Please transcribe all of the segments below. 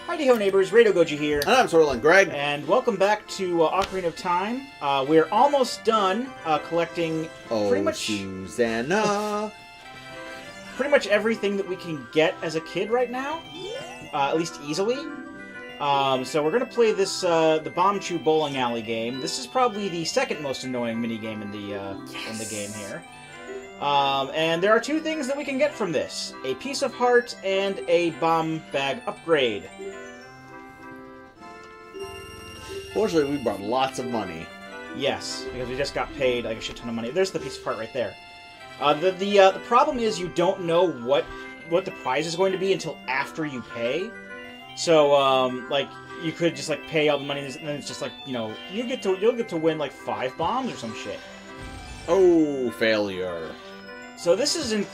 Hi-ho neighbors, Radio Goji here. And I'm Sorlin Greg. And welcome back to Ocarina of Time. We're almost done collecting pretty much Susanna. pretty much everything that we can get as a kid right now, at least easily. So we're going to play this the Bomb Chew Bowling Alley game. This is probably the second most annoying mini game in the game here. And there are two things that we can get from this: a piece of heart and a bomb bag upgrade. Fortunately, we brought lots of money. Yes, because we just got paid like a shit ton of money. There's the piece of heart right there. The problem is you don't know what the prize is going to be until after you pay. So like you could just like pay all the money and then it's just like, you know, you'll get to win like 5 bombs or some shit. Oh, failure. So this is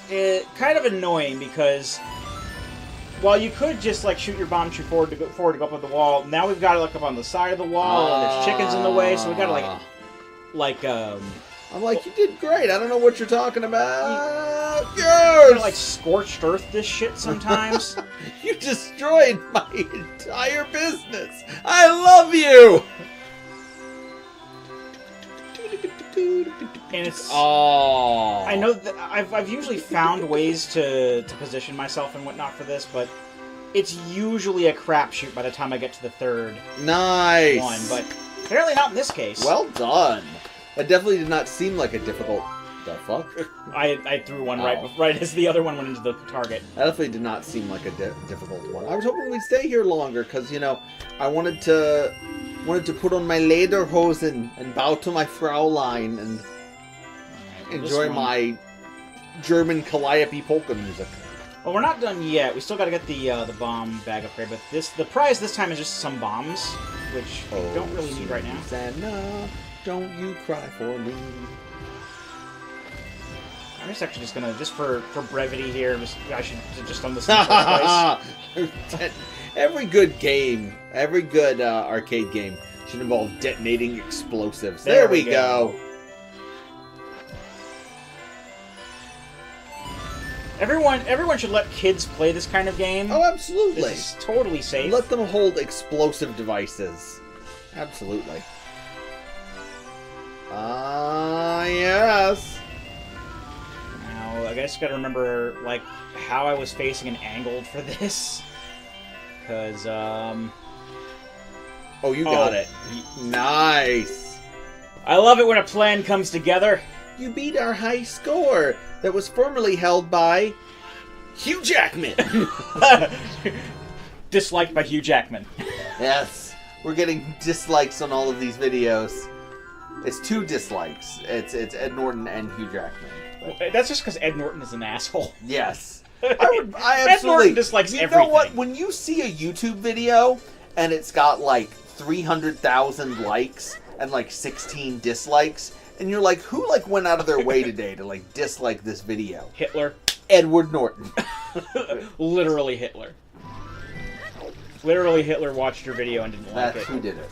kind of annoying because while you could just like shoot your bomb forward to go up on the wall, now we've got it like up on the side of the wall and there's chickens in the way, so we got to I'm like, you did great. I don't know what you're talking about. Yes! Like scorched earth this shit sometimes. You destroyed my entire business. I love you. And it's oh, I know that I've usually found ways to position myself and whatnot for this, but it's usually a crapshoot by the time I get to the third nice one. But apparently not in this case. Well done. That definitely did not seem like a difficult. The fuck? I threw one right as the other one went into the target. That definitely did not seem like a difficult one. I was hoping we'd stay here longer because, you know, I wanted to put on my lederhosen and bow to my Fraulein and enjoy my German Calliope polka music. Well, we're not done yet. We still got to get the bomb bag upgrade, but the prize this time is just some bombs, which we don't really need right now. Susanna, don't you cry for me. I'm just gonna, just for brevity here, I should just done this twice. Every good game, every good arcade game should involve detonating explosives. There we go. Everyone should let kids play this kind of game. Oh, absolutely. This is totally safe. Let them hold explosive devices. Absolutely. Yes. Now, I guess you gotta remember, like, how I was facing and angled for this. Because, Oh, you got it. Nice. I love it when a plan comes together. You beat our high score that was formerly held by Hugh Jackman. Disliked by Hugh Jackman. Yes. We're getting dislikes on all of these videos. It's 2 dislikes. It's Ed Norton and Hugh Jackman. But that's just because Ed Norton is an asshole. Yes. I absolutely... Ed Norton dislikes everything. You know what? When you see a YouTube video and it's got like 300,000 likes and like 16 dislikes, and you're like, who like went out of their way today to like dislike this video? Hitler. Edward Norton. Literally Hitler. Literally Hitler watched your video and didn't like it. That's who did it.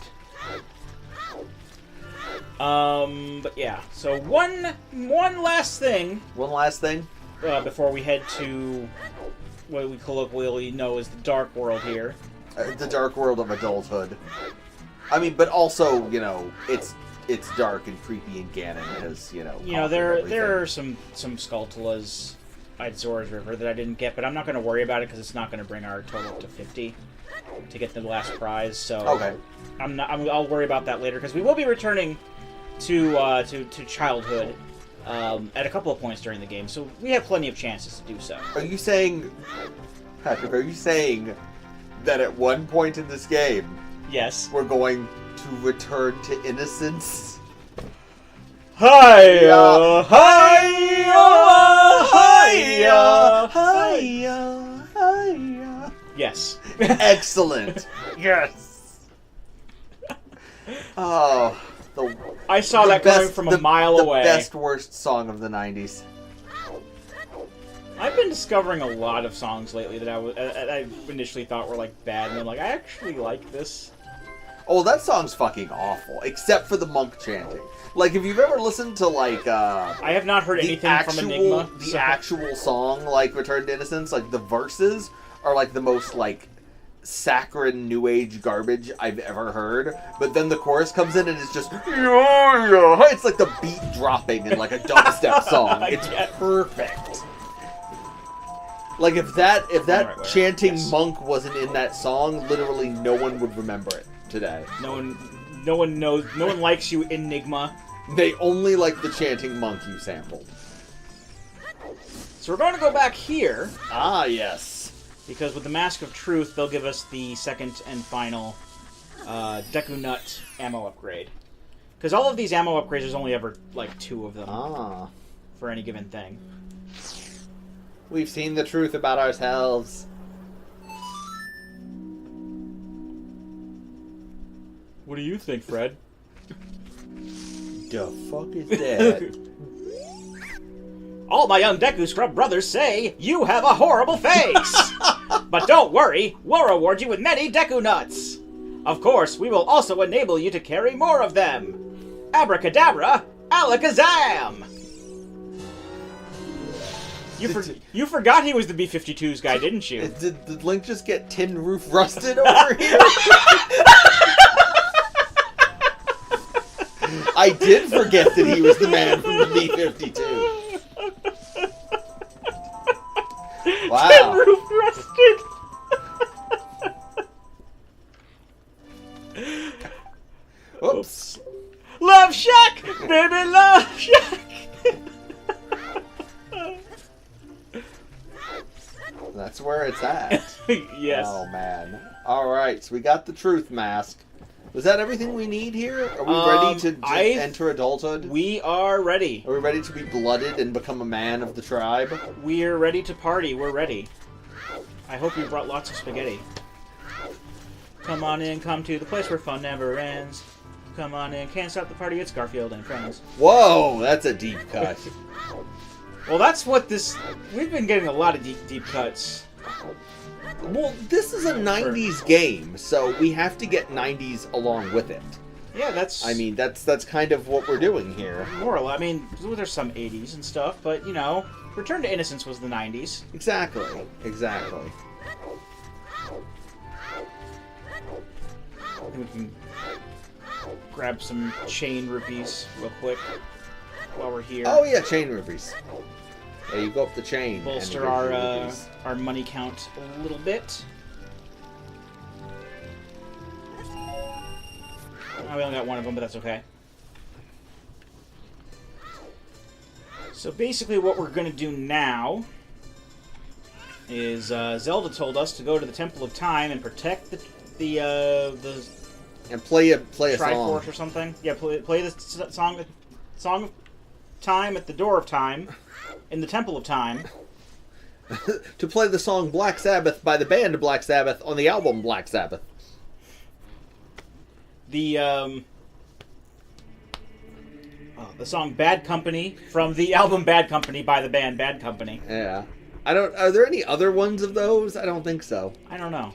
But yeah. So one last thing. One last thing? Before we head to what we colloquially know as the dark world here. The dark world of adulthood. I mean, but also, you know, it's dark and creepy and Ganon because, you know... You know, there are some Skulltulas at Zora's River that I didn't get, but I'm not going to worry about it because it's not going to bring our total up to 50 to get the last prize, so... Okay. I'll worry about that later because we will be returning to childhood at a couple of points during the game, so we have plenty of chances to do so. Are you saying... Patrick, are you saying that at one point in this game... Yes. We're going to return to innocence? Hiya! Hiya! Hiya! Hiya! Hiya! Yes. Excellent. Yes. Oh, I saw that coming from a mile away. The best worst song of the 90s. I've been discovering a lot of songs lately that I initially thought were like bad, and I'm like, I actually like this. Oh, that song's fucking awful, except for the monk chanting. Like, if you've ever listened to, like, I have not heard anything from Enigma. The actual song, like, Return to Innocence, like, the verses are, like, the most, like, saccharine new age garbage I've ever heard, but then the chorus comes in and it's just it's like the beat dropping in like a dubstep song. It's perfect. Like if that chanting monk wasn't in that song, literally no one would remember it today. No one knows. No one likes you, Enigma. They only like the chanting monk you sampled. So we're going to go back here. Ah, yes. Because with the Mask of Truth, they'll give us the second and final Deku Nut ammo upgrade. Because all of these ammo upgrades, there's only ever, like, 2 of them. Ah. For any given thing. We've seen the truth about ourselves. What do you think, Fred? The fuck is that? All my young Deku Scrub brothers say you have a horrible face! But don't worry, we'll reward you with many Deku Nuts! Of course, we will also enable you to carry more of them! Abracadabra, alakazam! You forgot he was the B-52's guy, didn't you? Did Link just get tin roof rusted over here? I did forget that he was the man from the B-52. Wow. Tin roof rusted! Oops. Love Shack! Baby Love Shack! That's where it's at. Yes. Oh, man. Alright, so we got the truth mask. Was that everything we need here? Are we ready to enter adulthood? We are ready. Are we ready to be blooded and become a man of the tribe? We're ready to party. We're ready. I hope you brought lots of spaghetti. Come on in, come to the place where fun never ends. Come on in, can't stop the party, it's Garfield and friends. Whoa, that's a deep cut. Well, that's what this... We've been getting a lot of deep cuts. Well, this is a 90s game, so we have to get 90s along with it. Yeah, that's... I mean, that's kind of what we're doing here. More or less. I mean, there's some 80s and stuff, but, you know, Return to Innocence was the 90s. Exactly. Exactly. I think we can grab some chain rupees real quick while we're here. Oh, yeah, chain rupees. Yeah, you go up the chain. Bolster our money count a little bit. Oh, we only got one of them, but that's okay. So basically what we're going to do now is Zelda told us to go to the Temple of Time and protect the and play a Triforce song or something. Yeah, play the song of Time at the Door of Time in the Temple of Time. to play the song Black Sabbath by the band Black Sabbath on the album Black Sabbath. The song Bad Company from the album Bad Company by the band Bad Company. Yeah. Are there any other ones of those? I don't think so. I don't know.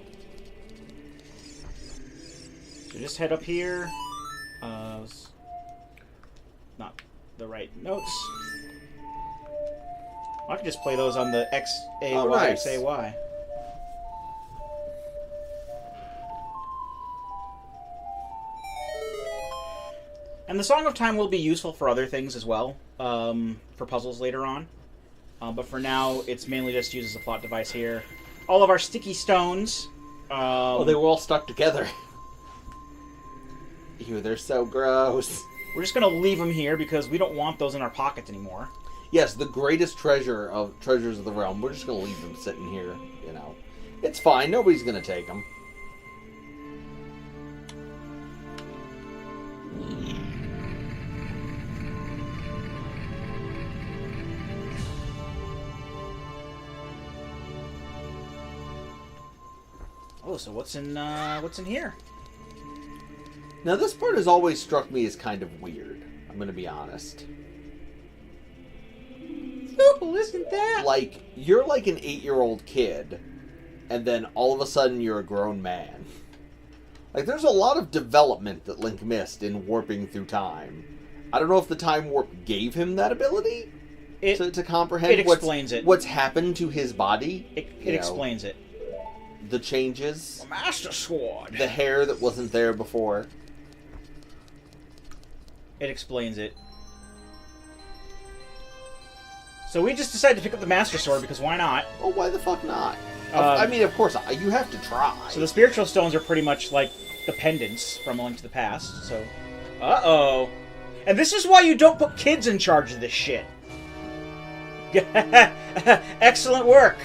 So just head up here. Not the right notes. I can just play those on the XAY, nice. XAY. And the Song of Time will be useful for other things as well, for puzzles later on. But for now, it's mainly just used as a plot device here. All of our sticky stones. Oh, they were all stuck together. Ew, they're so gross. We're just going to leave them here because we don't want those in our pockets anymore. Yes, the greatest treasures of the realm. We're just going to leave them sitting here, you know. It's fine. Nobody's going to take them. Oh, so what's in here? Now, this part has always struck me as kind of weird. I'm going to be honest. Oh, isn't that? Like, you're like an 8-year-old kid, and then all of a sudden you're a grown man. Like, there's a lot of development that Link missed in warping through time. I don't know if the time warp gave him that ability to comprehend it explains what's happened to his body. It explains it. the changes. A Master Sword. The hair that wasn't there before. It explains it. So we just decided to pick up the Master Sword because why not? Oh, why the fuck not? I mean, of course, you have to try. So the spiritual stones are pretty much like the pendants from A Link to the Past, so... Uh-oh. And this is why you don't put kids in charge of this shit. Excellent work.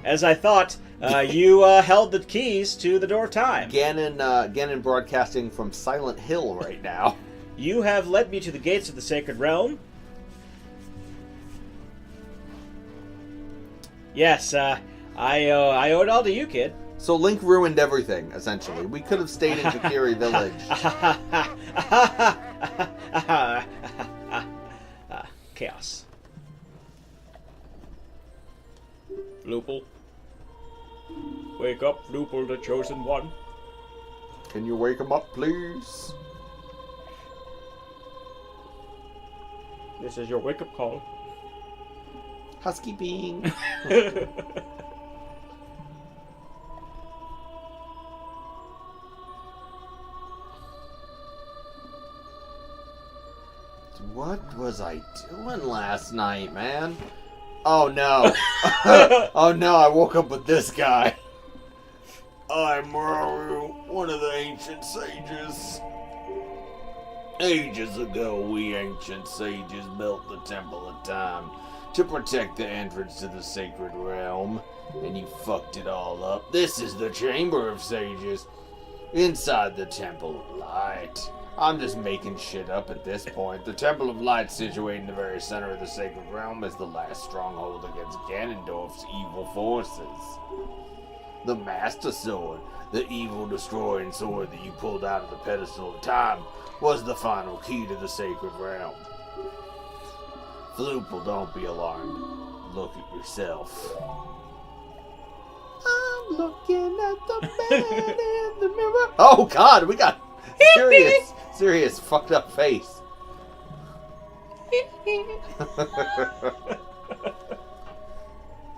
As I thought, you held the keys to the door of time. Ganon broadcasting from Silent Hill right now. You have led me to the gates of the Sacred Realm. Yes, I owe it all to you, kid. So Link ruined everything, essentially. We could have stayed in Kokiri Village. Chaos. Lupul. Wake up, Lupul, the chosen one. Can you wake him up, please? This is your wake-up call. Housekeeping. What was I doing last night, man? Oh no. Oh no, I woke up with this guy. I'm Rauru, one of the ancient sages. Ages ago, we ancient sages built the Temple of Time to protect the entrance to the Sacred Realm, and you fucked it all up. This is the Chamber of Sages, inside the Temple of Light. I'm just making shit up at this point. The Temple of Light, situated in the very center of the Sacred Realm, is the last stronghold against Ganondorf's evil forces. The Master Sword, the evil destroying sword that you pulled out of the pedestal of time, was the final key to the Sacred Realm. Lupul, don't be alarmed. Look at yourself. I'm looking at the man in the mirror. Oh God, we got serious fucked up face.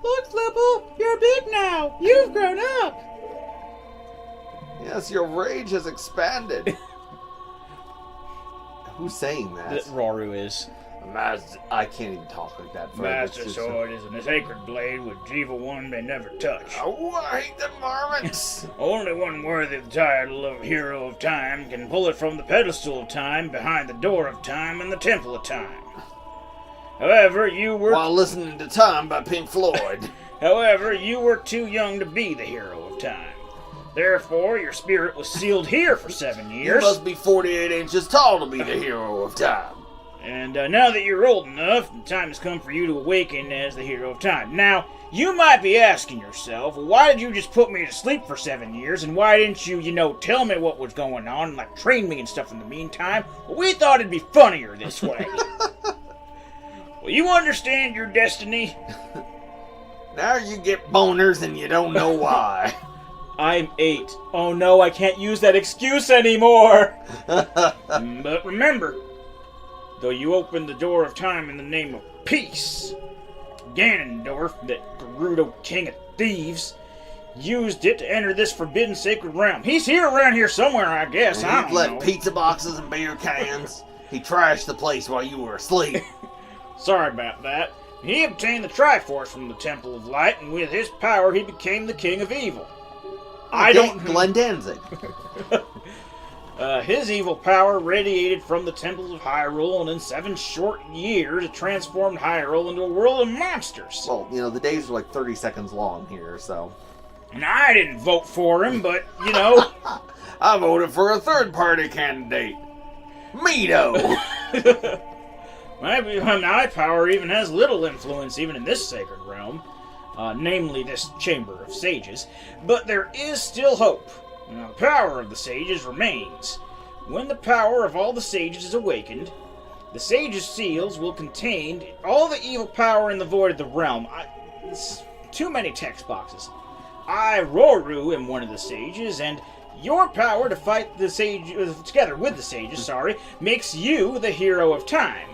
Look, Lupul, you're big now. You've grown up. Yes, your rage has expanded. Who's saying that? Rauru is. I can't even talk like that. Master Sword is a sacred blade which evil one may never touch. Oh, I hate them varmints. Only one worthy of the title of Hero of Time can pull it from the pedestal of time behind the door of time in the Temple of Time. However, you were... While listening to Time by Pink Floyd. However, you were too young to be the Hero of Time. Therefore, your spirit was sealed here for 7 years. You must be 48 inches tall to be the Hero of Time. And now that you're old enough, the time has come for you to awaken as the Hero of Time. Now, you might be asking yourself, why did you just put me to sleep for 7 years, and why didn't you, tell me what was going on, and, train me and stuff in the meantime? Well, we thought it'd be funnier this way. Well, you understand your destiny? Now you get boners and you don't know why. I'm 8. Oh no, I can't use that excuse anymore! But remember, though you opened the door of time in the name of peace, Ganondorf, that Gerudo king of thieves, used it to enter this forbidden sacred realm. He's here around here somewhere, I guess. I don't know. He left pizza boxes and beer cans. He trashed the place while you were asleep. Sorry about that. He obtained the Triforce from the Temple of Light, and with his power he became the king of evil. Glenn Danzig. His evil power radiated from the temples of Hyrule, and in 7 short years it transformed Hyrule into a world of monsters. Well, the days are 30 seconds long here, so... And I didn't vote for him, but, I voted for a third-party candidate. Mito! My power even has little influence even in this sacred realm. Namely this Chamber of Sages. But there is still hope. The power of the sages remains. When the power of all the sages is awakened, the sages' seals will contain all the evil power in the void of the realm. It's too many text boxes. I, Rauru, am one of the sages, and your power to fight the sage together with the sages, makes you the Hero of Time.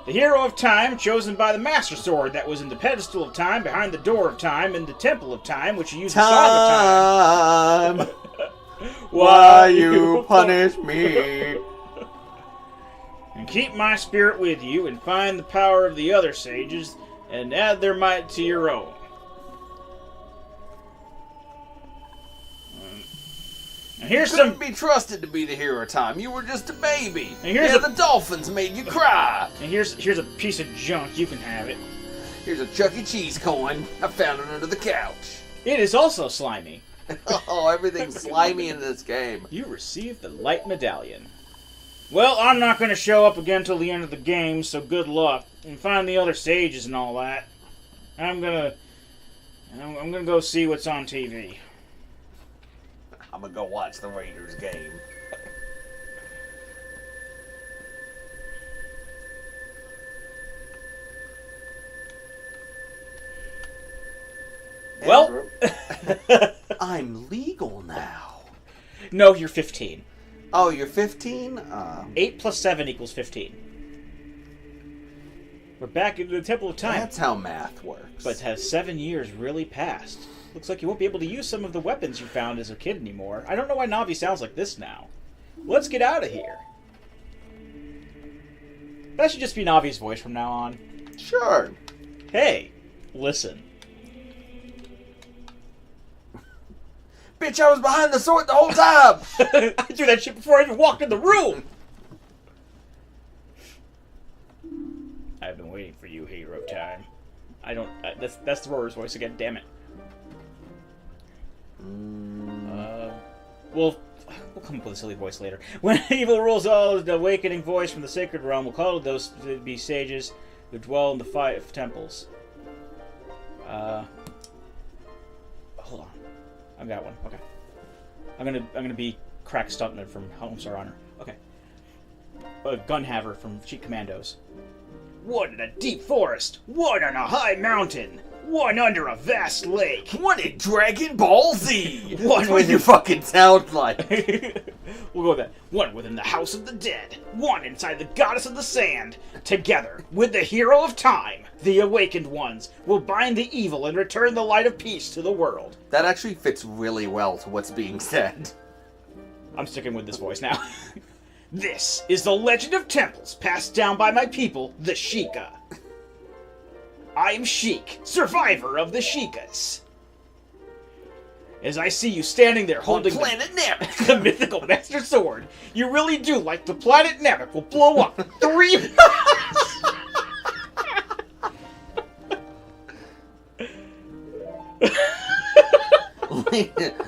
The hero of time, chosen by the Master Sword that was in the pedestal of time, behind the door of time, in the temple of time, which you use the song of time. Why you punish me? And keep my spirit with you, and find the power of the other sages, and add their might to your own. And here's some. Couldn't be trusted to be the hero of time. You were just a baby. And here's the dolphins made you cry. And here's a piece of junk. You can have it. Here's a Chuck E. Cheese coin. I found it under the couch. It is also slimy. Oh, everything's slimy in this game. You received the light medallion. Well, I'm not going to show up again till the end of the game, so good luck. And find the other sages and all that. I'm gonna go see what's on TV. I'm gonna go watch the Raiders game. Well, I'm legal now. No, you're 15. Oh, you're 15? 8 plus 7 equals 15. We're back in the Temple of Time. That's how math works. But has 7 years really passed? Looks like you won't be able to use some of the weapons you found as a kid anymore. I don't know why Navi sounds like this now. Let's get out of here. That should just be Navi's voice from now on. Sure. Hey, listen. Bitch, I was behind the sword the whole time! I threw that shit before I even walked in the room! I've been waiting for you, hero time. I don't... that's the Roar's voice again, damn it. We'll come up with a silly voice later. When evil rules all, the awakening voice from the sacred realm will call those to be sages who dwell in the 5 temples. Hold on. I've got one. Okay. I'm gonna be Crack Stuntman from Homes Our Honor. Okay. Gunhaver from Cheat Commandos. One in a deep forest. One on a high mountain. One under a vast lake. One in Dragon Ball Z! One That's what you fucking sound like. We'll go with that. One within the House of the Dead. One inside the Goddess of the Sand. Together, with the Hero of Time, the Awakened Ones will bind the evil and return the light of peace to the world. That actually fits really well to what's being said. I'm sticking with this voice now. This is the legend of temples passed down by my people, the Sheikah. I am Sheik, survivor of the Sheikas. As I see you standing there holding on planet Namek, the mythical Master Sword, you really do like the planet Namek will blow up 3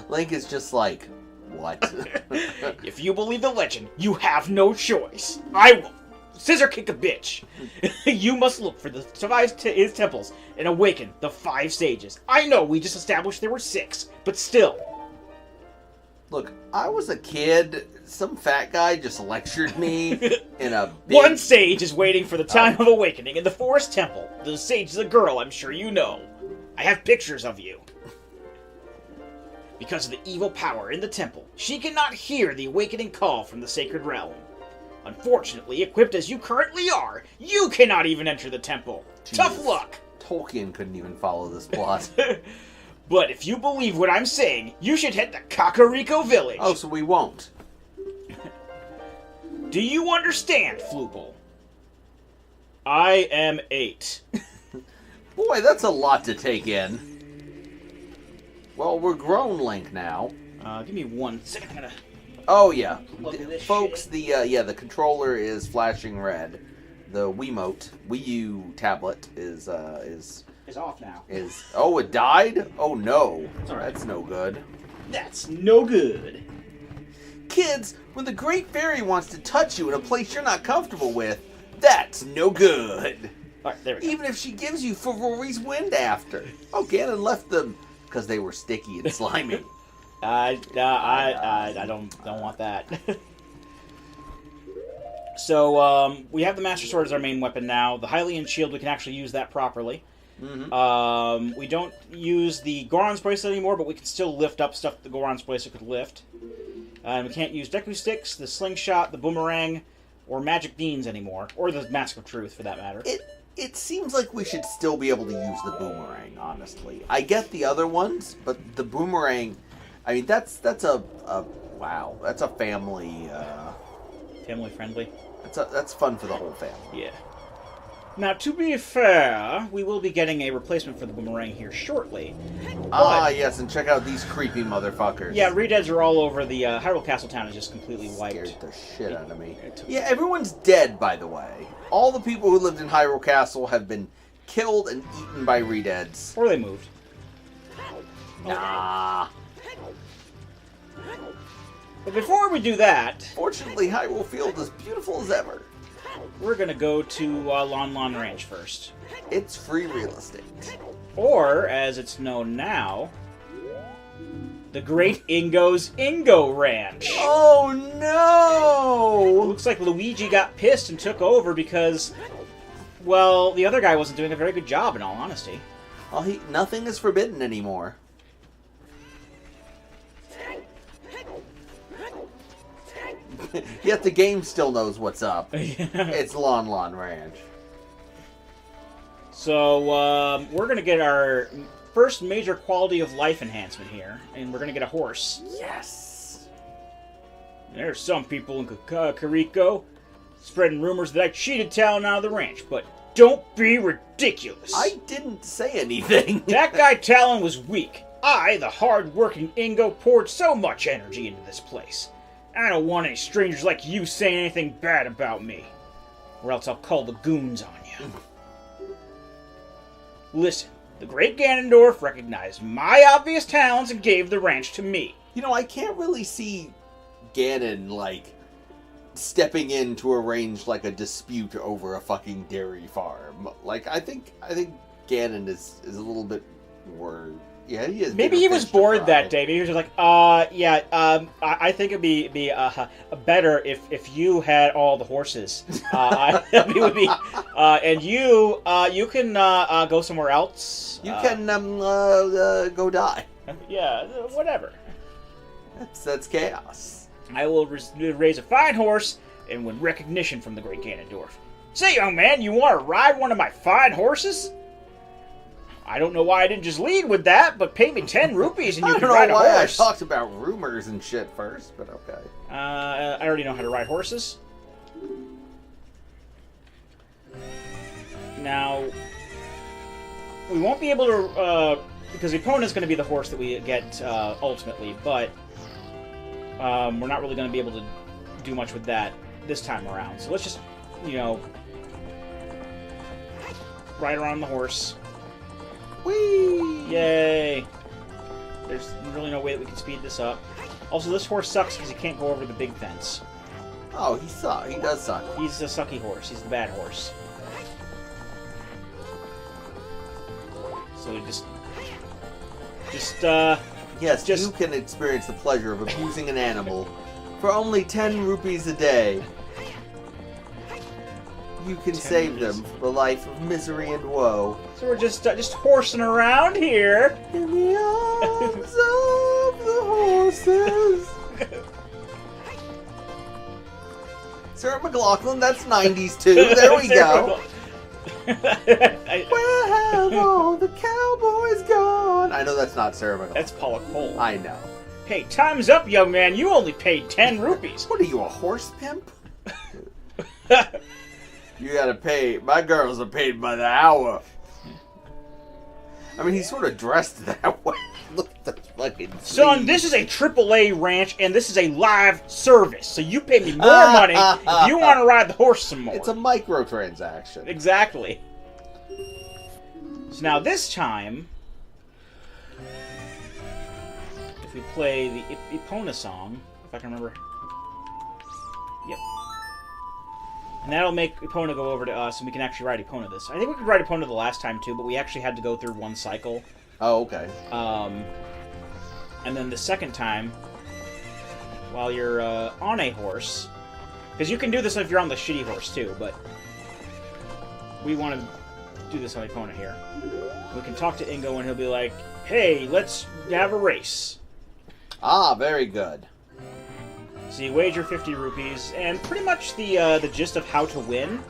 Link is just like, what? If you believe the legend, you have no choice. I will scissor kick a bitch. You must look for the survived his temples and awaken the 5 sages. I know we just established there were 6, but still. Look, I was a kid. Some fat guy just lectured me in a big... One sage is waiting for the time of awakening in the forest temple. The sage is a girl, I'm sure you know. I have pictures of you. Because of the evil power in the temple, she cannot hear the awakening call from the sacred realm. Unfortunately, equipped as you currently are, you cannot even enter the temple. Jesus. Tough luck! Tolkien couldn't even follow this plot. But if you believe what I'm saying, you should head to Kakariko Village. Oh, so we won't. Do you understand, Flupul? I am 8. Boy, that's a lot to take in. Well, we're grown, Link, now. Give me 1 second. I'm gonna... Oh, yeah. Look at this Folks, shit. the controller is flashing red. The Wiimote, Wii U tablet is off now. Oh, it died? Oh, no. It's all right. That's no good. That's no good. Kids, when the Great Fairy wants to touch you in a place you're not comfortable with, that's no good. All right, there we go. Even if she gives you Ferrari's wind after. Oh, Ganon left them because they were sticky and slimy. I don't want that. So, we have the Master Sword as our main weapon now. The Hylian Shield, we can actually use that properly. Mm-hmm. We don't use the Goron's Bracelet anymore, but we can still lift up stuff that the Goron's Bracelet could lift. And we can't use Deku Sticks, the Slingshot, the Boomerang, or Magic Beans anymore, or the Mask of Truth for that matter. It seems like we should still be able to use the boomerang, honestly. I get the other ones, but the boomerang, I mean, that's a wow, that's a family Family friendly. That's fun for the whole family. Yeah. Now, to be fair, we will be getting a replacement for the boomerang here shortly. Yes, and check out these creepy motherfuckers. Yeah, Redeads are all over. The Hyrule Castle town is just completely wiped. Scared the shit out of me. Yeah, everyone's dead, by the way. All the people who lived in Hyrule Castle have been killed and eaten by Redeads. Or they moved. Nah. But before we do that... Fortunately, Hyrule Field is beautiful as ever. We're going to go to Lon Lon Ranch first. It's free real estate. Or, as it's known now, the Great Ingo's Ingo Ranch. Oh no! Looks like Luigi got pissed and took over because, well, the other guy wasn't doing a very good job, in all honesty. Well, nothing is forbidden anymore. Yet the game still knows what's up. It's Lon Lon Ranch. So, we're going to get our first major quality of life enhancement here, and we're going to get a horse. Yes! There's some people in Carico spreading rumors that I cheated Talon out of the ranch, but don't be ridiculous. I didn't say anything. That guy Talon was weak. I, the hard-working Ingo, poured so much energy into this place. I don't want any strangers like you saying anything bad about me, or else I'll call the goons on you. Listen, the great Ganondorf recognized my obvious talents and gave the ranch to me. You know, I can't really see Ganon, like, stepping in to arrange, like, a dispute over a fucking dairy farm. Like, I think Ganon is a little bit more... Yeah, he is. Maybe he was bored that day. Maybe he was just like, I think it'd be better if you had all the horses. It would be, and you can go somewhere else. You can go die. Yeah, whatever. That's chaos. I will raise a fine horse and win recognition from the great Ganondorf. Say, young man, you want to ride one of my fine horses? I don't know why I didn't just lead with that, but pay me 10 rupees and you can ride a horse. I don't know why I talked about rumors and shit first, but okay. I already know how to ride horses. Now, we won't be able to, because Epona's going to be the horse that we get ultimately, but we're not really going to be able to do much with that this time around. So let's just, ride around the horse. Whee! Yay! There's really no way that we can speed this up. Also, this horse sucks because he can't go over the big fence. Oh, he sucks. He does suck. He's a sucky horse. He's the bad horse. So Yes, you can experience the pleasure of abusing an animal for only 10 rupees a day. You can save them from a life of misery and woe. So we're just horsing around here. In the arms of the horses. Sarah McLachlan, that's 90s too. There we go. Where have all the cowboys gone? I know that's not Sarah McLachlan. That's Paula Cole. I know. Hey, time's up, young man. You only paid 10 rupees. What are you, a horse pimp? You gotta pay. My girls are paid by the hour. I mean, he's sort of dressed that way. Look at the fucking Son, this is a AAA ranch, and this is a live service. So you pay me more money if you want to ride the horse some more. It's a microtransaction. Exactly. So now this time, if we play the Epona song, if I can remember. Yep. And that'll make Epona go over to us, and we can actually ride Epona this. I think we could ride Epona the last time, too, but we actually had to go through one cycle. Oh, okay. And then the second time, while you're on a horse, because you can do this if you're on the shitty horse, too, but we want to do this on Epona here. We can talk to Ingo, and he'll be like, hey, let's have a race. Ah, very good. So you wager 50 rupees, and pretty much the gist of how to win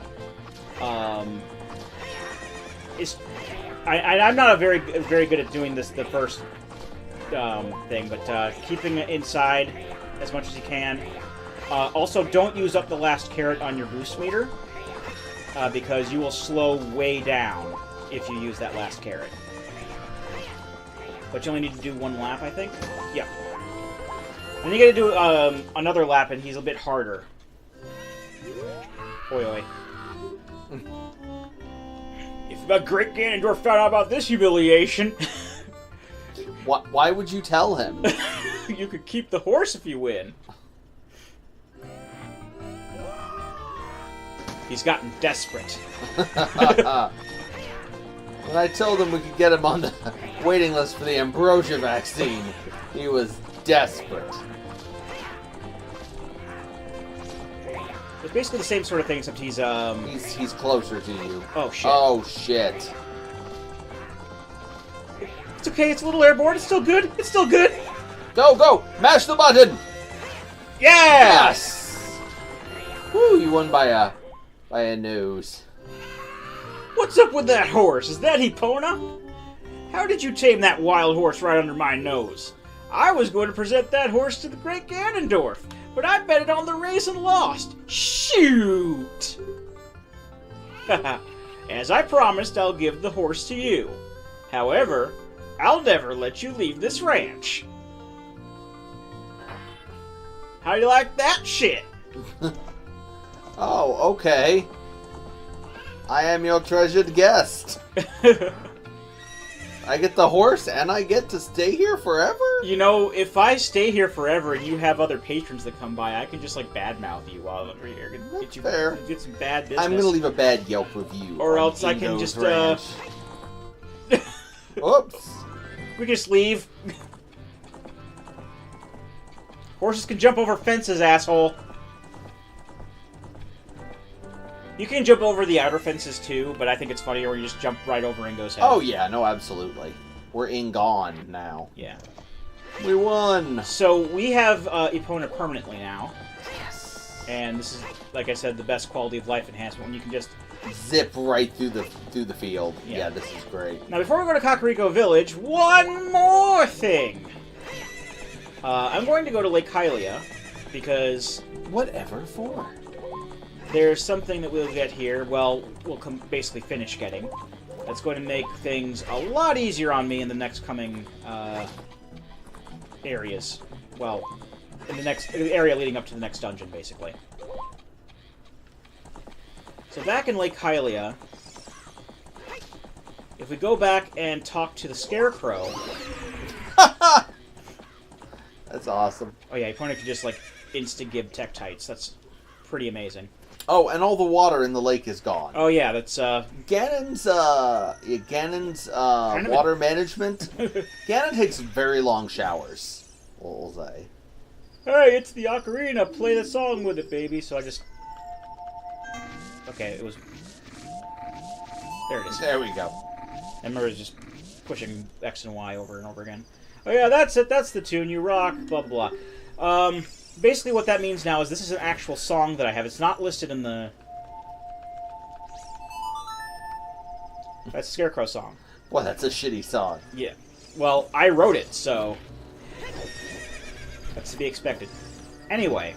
is... I'm not very good at doing this the first thing, but keeping it inside as much as you can. Also, don't use up the last carrot on your boost meter, because you will slow way down if you use that last carrot. But you only need to do one lap, I think? Yep. Then you gotta do another lap, and he's a bit harder. Oi, oi. If the Great Ganondorf found out about this humiliation... Why would you tell him? You could keep the horse if you win. He's gotten desperate. When I told him we could get him on the waiting list for the ambrosia vaccine, he was desperate. It's basically the same sort of thing, except he's closer to you. Oh, shit. Oh, shit. It's okay, it's a little airborne, it's still good, it's still good! Go, go! Mash the button! Yeah! Yes! Woo, you won by a nose. What's up with that horse? Is that Epona? How did you tame that wild horse right under my nose? I was going to present that horse to the Great Ganondorf, but I bet it on the race and lost. Shoot! As I promised, I'll give the horse to you. However, I'll never let you leave this ranch. How do you like that shit? Oh, okay. I am your treasured guest. I get the horse and I get to stay here forever? You know, if I stay here forever and you have other patrons that come by, I can just, like, badmooth you while I'm here. Get you, fair. Get some bad business. I'm gonna leave a bad Yelp review. Or else I can just, Oops. We can just leave. Horses can jump over fences, asshole. You can jump over the outer fences too, but I think it's funnier when you just jump right over Ingo's head. Oh yeah, no, absolutely. We're gone now. Yeah. We won! So we have Epona permanently now. Yes. And this is, like I said, the best quality of life enhancement when you can just zip right through the field. Yeah. Yeah, this is great. Now, before we go to Kakariko Village, one more thing. I'm going to go to Lake Hylia because Whatever for? there's something that we'll get here. Well, we'll basically finish getting. That's going to make things a lot easier on me in the next coming areas. Well, in the area leading up to the next dungeon, basically. So back in Lake Hylia, if we go back and talk to the Scarecrow... That's awesome. Oh yeah, Epona can just, like, insta-give Tektites. That's pretty amazing. Oh, and all the water in the lake is gone. Oh yeah, that's, Ganon's water management. Ganon takes very long showers, we'll say. Hey, it's the Ocarina! Play the song with it, baby! So I just... Okay, it was... There it is. There we go. I remember just pushing X and Y over and over again. Oh yeah, that's it, that's the tune, you rock, blah blah blah. Basically what that means now is this is an actual song that I have. It's not listed in the... That's a Scarecrow song. Well, that's a shitty song. Yeah. Well, I wrote it, so... That's to be expected. Anyway,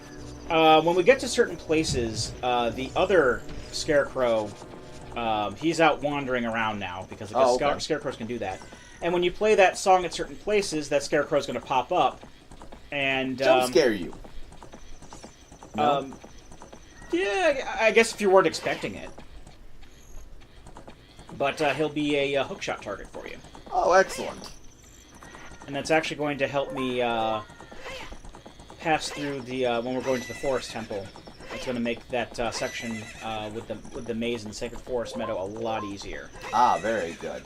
when we get to certain places, the other Scarecrow, he's out wandering around now, because okay. Scarecrows can do that. And when you play that song at certain places, that Scarecrow's going to pop up, and... Jump scare you. No? Yeah, I guess if you weren't expecting it. But he'll be a hookshot target for you. Oh, excellent. And that's actually going to help me pass through the when we're going to the Forest Temple. It's going to make that section with the maze in the Sacred Forest Meadow a lot easier. Ah, very good.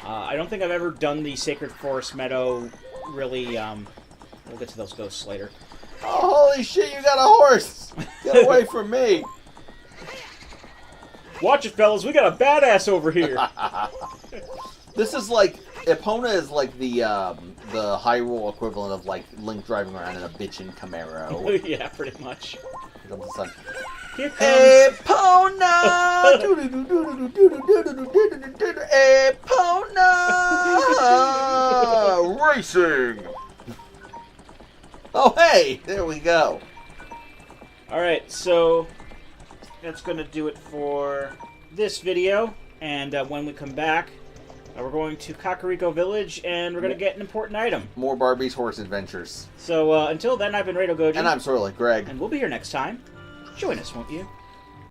I don't think I've ever done the Sacred Forest Meadow really. We'll get to those ghosts later. Oh, holy shit, you got a horse! Get away from me! Watch it, fellas, we got a badass over here! This is like... Epona is like the the Hyrule equivalent of like Link driving around in a bitchin' Camaro. Yeah, pretty much. Here comes the sun. Here comes... Epona! Epona! Racing! Oh, hey! There we go. Alright, so that's going to do it for this video. And when we come back, we're going to Kakariko Village, and we're going to get an important item. More Barbie's Horse Adventures. So until then, I've been Rado Gojo. And I'm Sorely Greg. And we'll be here next time. Join us, won't you?